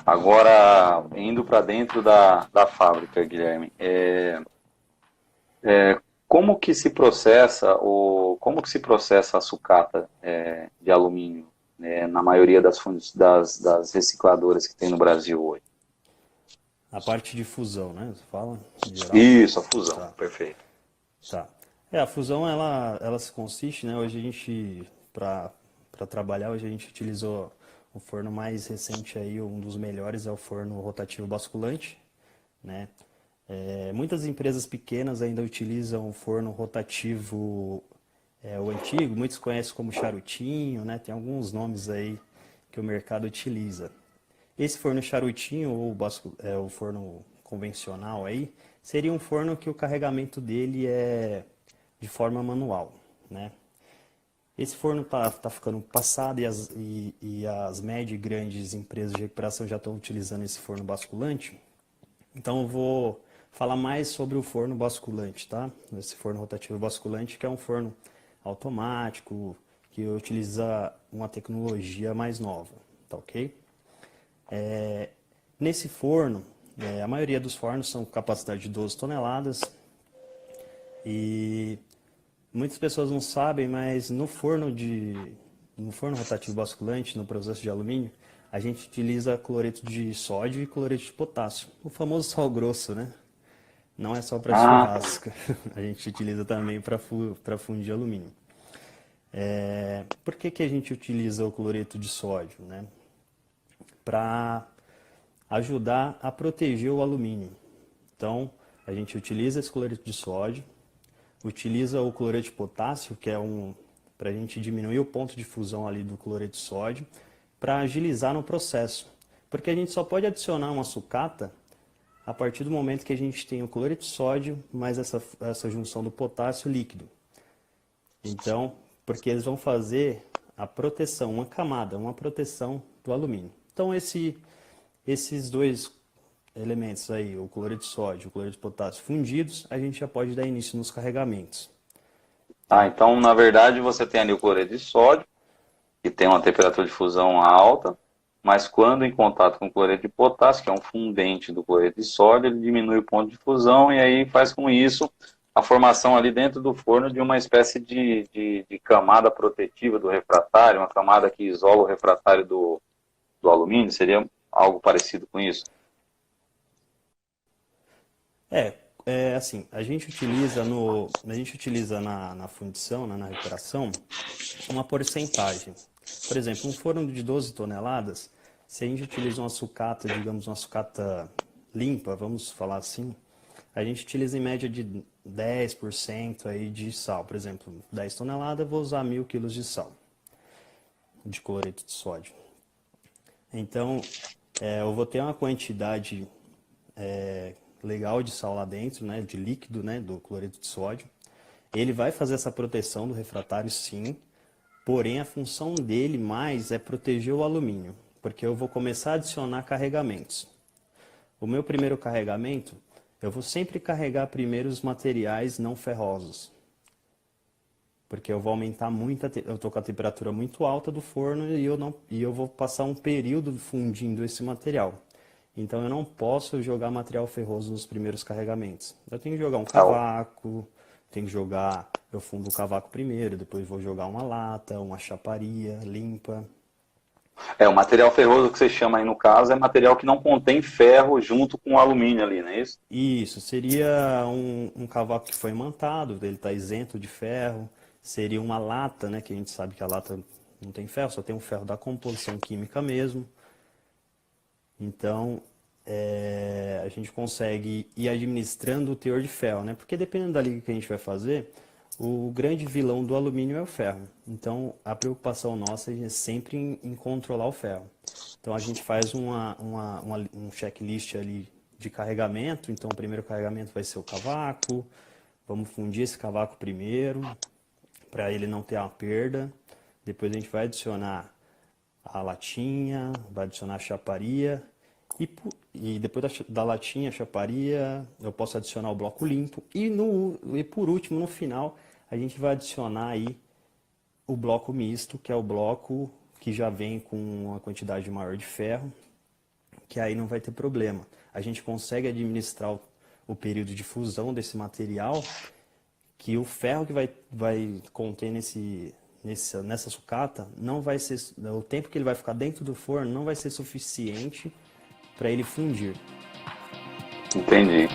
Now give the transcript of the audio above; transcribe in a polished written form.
Agora, indo para dentro da fábrica, Guilherme, como que se processa como que se processa a sucata de alumínio, na maioria das recicladoras que tem no Brasil hoje? A parte de fusão, né? Você fala, em geral? Isso, a fusão, Tá, perfeito. tá. A fusão, ela se consiste, né? Hoje a gente, para trabalhar, hoje a gente utilizou o forno mais recente aí, um dos melhores é o forno rotativo basculante, né? Muitas empresas pequenas ainda utilizam o forno rotativo, o antigo, muitos conhecem como charutinho, né? Tem alguns nomes aí que o mercado utiliza. Esse forno charutinho ou o forno convencional aí, seria um forno que o carregamento dele é de forma manual, né? Esse forno tá ficando passado e as médias e grandes empresas de recuperação já estão utilizando esse forno basculante. Então eu vou falar mais sobre o forno basculante, tá? Esse forno rotativo basculante, que é um forno automático, que utiliza uma tecnologia mais nova, tá ok? Nesse forno, a maioria dos fornos são com capacidade de 12 toneladas e muitas pessoas não sabem, mas no forno rotativo basculante, no processo de alumínio, a gente utiliza cloreto de sódio e cloreto de potássio, o famoso sal grosso, né? Não é só para Ah, tá. churrasco, a gente utiliza também para fundir alumínio. Por que que a gente utiliza o cloreto de sódio, né? Para ajudar a proteger o alumínio. Então, a gente utiliza esse cloreto de sódio, utiliza o cloreto de potássio, que é para a gente diminuir o ponto de fusão ali do cloreto de sódio, para agilizar no processo. Porque a gente só pode adicionar uma sucata a partir do momento que a gente tem o cloreto de sódio mais essa junção do potássio líquido. Então, porque eles vão fazer a proteção, uma camada, uma proteção do alumínio. Então, esses dois elementos aí, o cloreto de sódio e o cloreto de potássio fundidos, a gente já pode dar início nos carregamentos, Ah, tá? então, na verdade, você tem ali o cloreto de sódio, que tem uma temperatura de fusão alta, mas quando em contato com o cloreto de potássio, que é um fundente do cloreto de sódio, ele diminui o ponto de fusão e aí faz com isso a formação ali dentro do forno de uma espécie de camada protetiva do refratário, uma camada que isola o refratário do alumínio, seria algo parecido com isso? É, assim, a gente utiliza na fundição, né, na recuperação, uma porcentagem. Por exemplo, um forno de 12 toneladas, se a gente utiliza uma sucata, digamos, uma sucata limpa, vamos falar assim, a gente utiliza em média de 10% aí de sal. Por exemplo, 10 toneladas, eu vou usar 1.000 quilos de sal, de cloreto de sódio. Então, eu vou ter uma quantidade legal de sal lá dentro, né, de líquido, né, do cloreto de sódio. Ele vai fazer essa proteção do refratário, sim, porém a função dele mais é proteger o alumínio, porque eu vou começar a adicionar carregamentos. O meu primeiro carregamento, eu vou sempre carregar primeiro os materiais não ferrosos, porque eu vou aumentar muito, eu estou com a temperatura muito alta do forno e eu vou passar um período fundindo esse material. Então eu não posso jogar material ferroso nos primeiros carregamentos. Eu tenho que jogar um Ah, cavaco, eu fundo o cavaco primeiro, depois vou jogar uma lata, uma chaparia limpa. o material ferroso que você chama aí no caso é material que não contém ferro junto com o alumínio ali, não é isso? Isso, seria um cavaco que foi imantado, ele está isento de ferro. Seria uma lata, né, que a gente sabe que a lata não tem ferro, só tem o ferro da composição química mesmo. Então, a gente consegue ir administrando o teor de ferro, né? Porque dependendo da liga que a gente vai fazer, o grande vilão do alumínio é o ferro. Então, a preocupação nossa é sempre em controlar o ferro. Então, a gente faz um checklist ali de carregamento. Então, o primeiro carregamento vai ser o cavaco. Vamos fundir esse cavaco primeiro, para ele não ter uma perda. Depois a gente vai adicionar a latinha, vai adicionar a chaparia e depois da latinha, chaparia, eu posso adicionar o bloco limpo e por último, no final, a gente vai adicionar aí o bloco misto, que é o bloco que já vem com uma quantidade maior de ferro, que aí não vai ter problema. A gente consegue administrar o período de fusão desse material, que o ferro que vai conter nessa sucata não vai ser, o tempo que ele vai ficar dentro do forno não vai ser suficiente para ele fundir. Entendi.